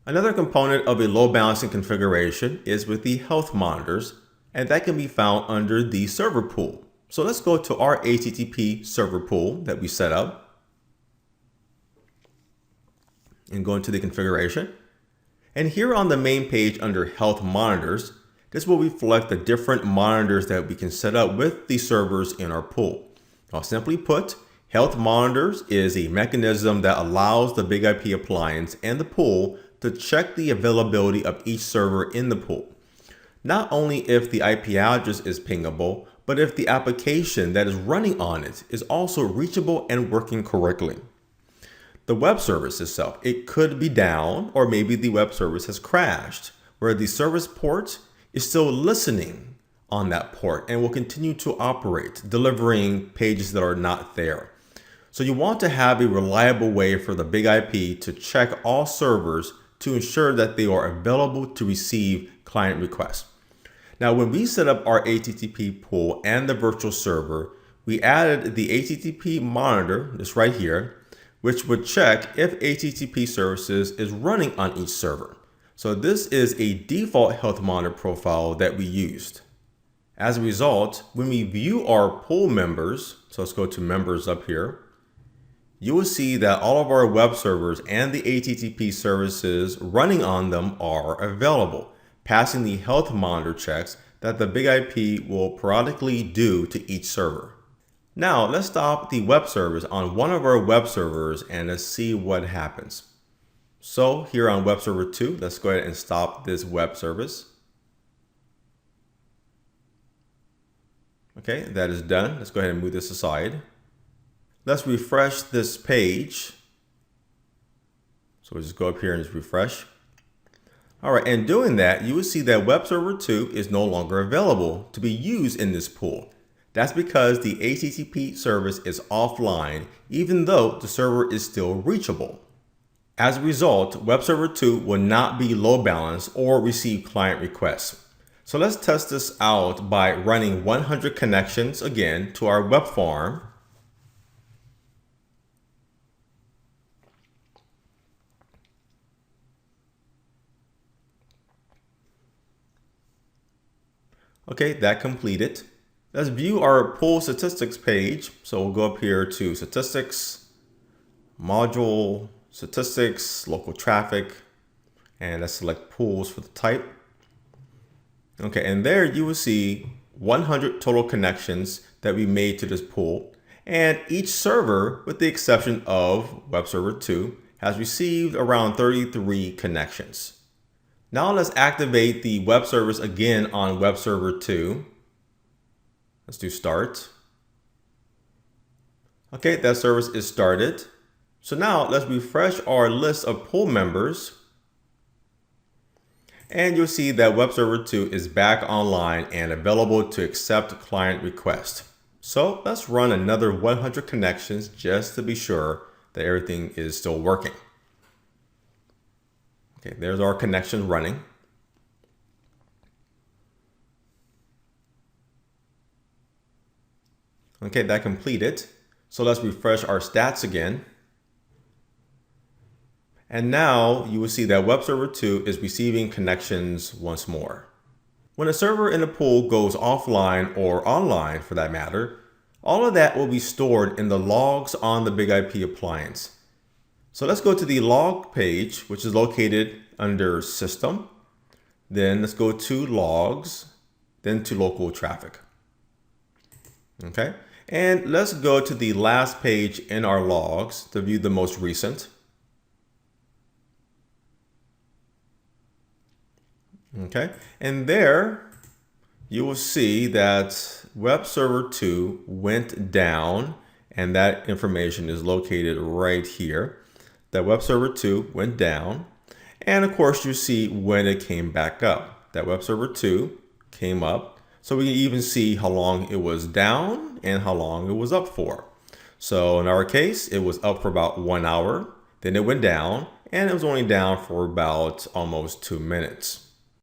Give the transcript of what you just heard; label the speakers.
Speaker 1: Another component of a load balancing configuration is with the health monitors, and that can be found under the server pool. So let's go to our HTTP server pool that we set up and go into the configuration. And here on the main page under health monitors, this will reflect the different monitors that we can set up with the servers in our pool. Now, simply put, health monitors is a mechanism that allows the Big IP appliance and the pool to check the availability of each server in the pool. Not only if the IP address is pingable, but if the application that is running on it is also reachable and working correctly. The web service itself, it could be down, or maybe the web service has crashed, where the service port is still listening on that port and will continue to operate, delivering pages that are not there. So you want to have a reliable way for the Big IP to check all servers to ensure that they are available to receive client requests. Now, when we set up our HTTP pool and the virtual server, we added the HTTP monitor, this right here, which would check if HTTP services is running on each server. So this is a default health monitor profile that we used. As a result, when we view our pool members, so let's go to members up here, you will see that all of our web servers and the HTTP services running on them are available, passing the health monitor checks that the Big IP will periodically do to each server. Now let's stop the web service on one of our web servers and let's see what happens. So here on web server 2, let's go ahead and stop this web service. Okay, that is done. Let's go ahead and move this aside. Let's refresh this page. So we'll just go up here and just refresh. All right, and doing that, you will see that web server 2 is no longer available to be used in this pool. That's because the HTTP service is offline, even though the server is still reachable. As a result, web server 2 will not be load balanced or receive client requests. So let's test this out by running 100 connections again to our web farm. Okay, that completed. Let's view our pool statistics page. So we'll go up here to statistics, module, statistics, local traffic, and let's select pools for the type. Okay, and there you will see 100 total connections that we made to this pool. And each server, with the exception of web server 2, has received around 33 connections. Now let's activate the web service again on web server 2. Let's do start. Okay, that service is started. So now let's refresh our list of pool members. And you'll see that web server 2 is back online and available to accept client requests. So let's run another 100 connections just to be sure that everything is still working. Okay, there's our connection running. Okay, that completed. So let's refresh our stats again. And now you will see that web server 2 is receiving connections once more. When a server in a pool goes offline or online for that matter, all of that will be stored in the logs on the Big IP appliance. So let's go to the log page, which is located under System. Then let's go to Logs, then to Local Traffic. Okay, and let's go to the last page in our logs to view the most recent. Okay, and there you will see that web server 2 went down, and that information is located right here. That web server 2 went down, and of course you see when it came back up. That web server 2 came up, so we can even see how long it was down and how long it was up for. So in our case, it was up for about 1 hour, then it went down, and it was only down for about almost 2 minutes.